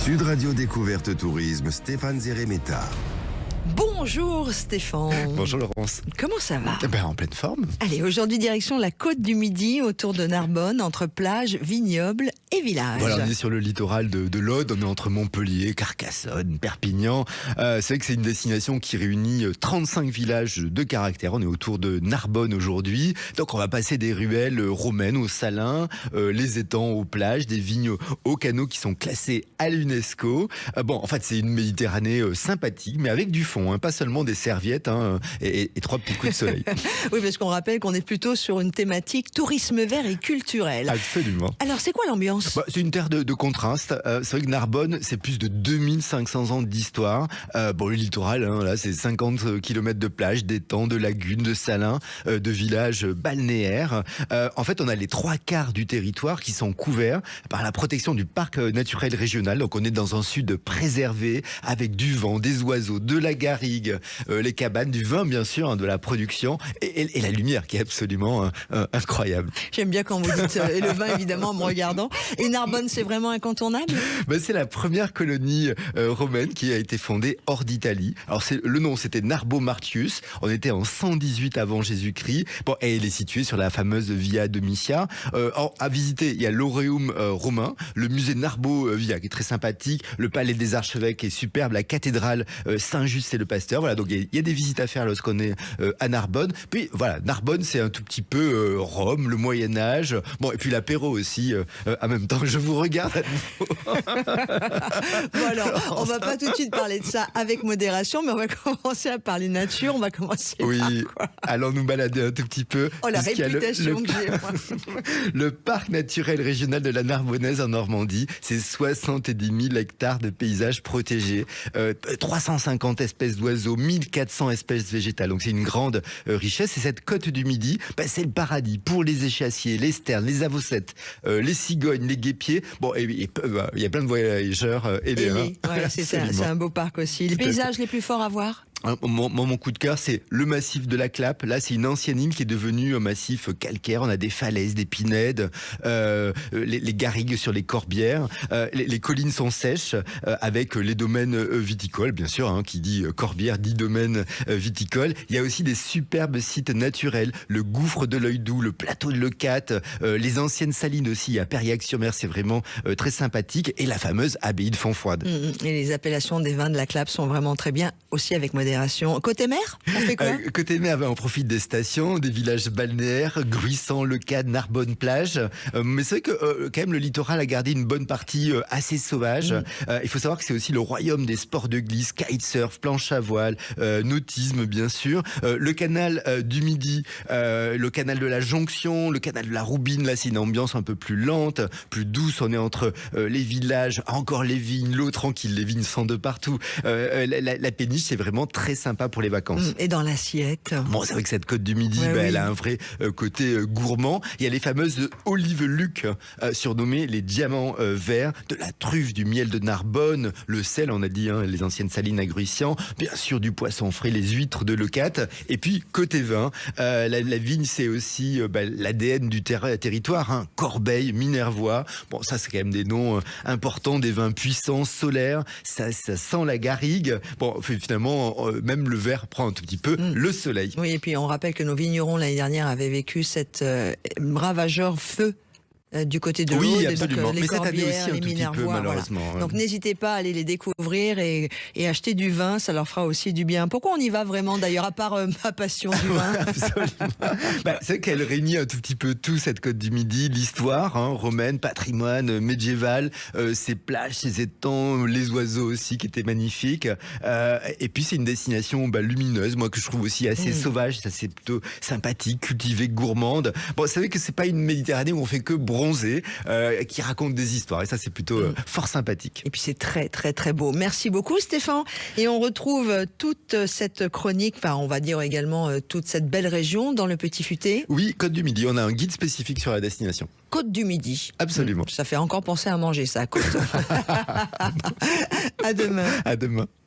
Sud Radio Découverte Tourisme, Stéphane Zeremeta. Bonjour Stéphane. Bonjour Laurence. Comment ça va? En pleine forme. Allez, aujourd'hui direction la côte du Midi, autour de Narbonne, entre plage, vignoble et village. Voilà, on est sur le littoral de l'Aude, on est entre Montpellier, Carcassonne, Perpignan. C'est vrai que c'est une destination qui réunit 35 villages de caractère. On est autour de Narbonne aujourd'hui. Donc on va passer des ruelles romaines aux salins, les étangs aux plages, des vignes aux canaux qui sont classés à l'UNESCO. En fait, c'est une Méditerranée sympathique, mais avec du fond, pas seulement des serviettes et 3 petits coups de soleil. Oui, parce qu'on rappelle qu'on est plutôt sur une thématique tourisme vert et culturel. Absolument. Alors, c'est quoi l'ambiance? C'est une terre de contraste. C'est vrai que Narbonne, c'est plus de 2500 ans d'histoire. Le littoral, là, c'est 50 km de plage, d'étangs, de lagunes, de salins, de villages balnéaires. En fait, on a les 3/4 du territoire qui sont couverts par la protection du parc naturel régional. Donc, on est dans un sud préservé, avec du vent, des oiseaux, de la garrigue, les cabanes, du vin, bien sûr, de la production, et la lumière qui est absolument incroyable. J'aime bien quand vous dites et le vin, évidemment, en me regardant. Et Narbonne, c'est vraiment incontournable? C'est la première colonie romaine qui a été fondée hors d'Italie. Alors le nom, c'était Narbo Martius. On était en 118 avant Jésus-Christ. Et elle est située sur la fameuse Via Domitia. À visiter, il y a l'Auréum romain, le musée Narbo Via qui est très sympathique, le palais des archevêques est superbe, la cathédrale Saint-Just et le Pasteur. Voilà, donc il y a des visites à faire lorsqu'on est à Narbonne. Puis voilà, Narbonne, c'est un tout petit peu Rome, le Moyen-Âge. Et puis l'apéro aussi en même temps. Je vous regarde à nouveau. Alors, on va pas tout de suite parler de ça avec modération, mais on va commencer à parler nature. On va commencer par quoi? Allons nous balader un tout petit peu. Oh, la réputation que j'ai, moi. Le parc naturel régional de la Narbonnaise en Normandie, c'est 70 000 hectares de paysages protégés, 350 espèces d'oiseaux, 1400 espèces végétales. Donc c'est une grande richesse. Et cette côte du Midi, c'est le paradis pour les échassiers, les sternes, les avocètes, les cigognes, les guépiers. Il y a plein de voyageurs et des reins. Voilà, c'est un beau parc aussi. Les paysages les plus forts à voir? Mon coup de cœur, c'est le massif de la Clappe. Là, c'est une ancienne île qui est devenue un massif calcaire. On a des falaises, des pinèdes, les garrigues sur les corbières. Les collines sont sèches avec les domaines viticoles, bien sûr. Qui dit corbière dit domaine viticole. Il y a aussi des superbes sites naturels. Le gouffre de l'Œil Doux, le plateau de Leucate, les anciennes salines aussi à Périac-sur-Mer. C'est vraiment très sympathique. Et la fameuse abbaye de Fontfroide. Et les appellations des vins de la Clappe sont vraiment très bien, aussi avec modération. Côté mer, on fait quoi? Côté mer, on profite des stations, des villages balnéaires, Gruissant, Leucate, Narbonne plage. Mais c'est vrai que quand même le littoral a gardé une bonne partie assez sauvage. Il faut savoir que c'est aussi le royaume des sports de glisse, kitesurf, planche à voile, nautisme bien sûr. Le canal du Midi, le canal de la Jonction, le canal de la Roubine, là c'est une ambiance un peu plus lente, plus douce. On est entre les villages, encore les vignes, l'eau tranquille, les vignes sont de partout. La péniche, c'est vraiment très sympa pour les vacances. Et dans l'assiette? C'est vrai que cette côte du Midi, elle a un vrai côté gourmand. Il y a les fameuses olives Luc, surnommées les diamants verts, de la truffe, du miel de Narbonne, le sel, on a dit, les anciennes salines à Gruissant, bien sûr du poisson frais, les huîtres de Leucate. Et puis, côté vin, la vigne, c'est aussi l'ADN du territoire, Corbeil, Minervois. Ça, c'est quand même des noms importants, des vins puissants, solaires, ça sent la garrigue. Finalement, même le verre prend un tout petit peu le soleil. Oui, et puis on rappelle que nos vignerons l'année dernière avaient vécu cette ravageur feu du côté de l'Aude. Oui, absolument. Les mais cette année Corbières, aussi un les tout petit peu, Minervois, malheureusement. Voilà. Donc n'hésitez pas à aller les découvrir et acheter du vin, ça leur fera aussi du bien. Pourquoi on y va vraiment d'ailleurs, à part ma passion du vin? Absolument. C'est qu'elle réunit un tout petit peu tout, cette côte du Midi, l'histoire romaine, patrimoine médiéval, ses plages, ses étangs, les oiseaux aussi qui étaient magnifiques. Et puis c'est une destination lumineuse, moi que je trouve aussi assez sauvage, ça c'est plutôt sympathique, cultivée, gourmande. C'est vrai que c'est pas une Méditerranée où on fait que bronzer, qui raconte des histoires et ça c'est plutôt fort sympathique. Et puis c'est très très très beau. Merci beaucoup Stéphane, et on retrouve toute cette chronique, on va dire également toute cette belle région dans le Petit Futé. Oui, Côte du Midi, on a un guide spécifique sur la destination. Côte du Midi. Absolument. Ça fait encore penser à manger ça, côte. À demain. À demain.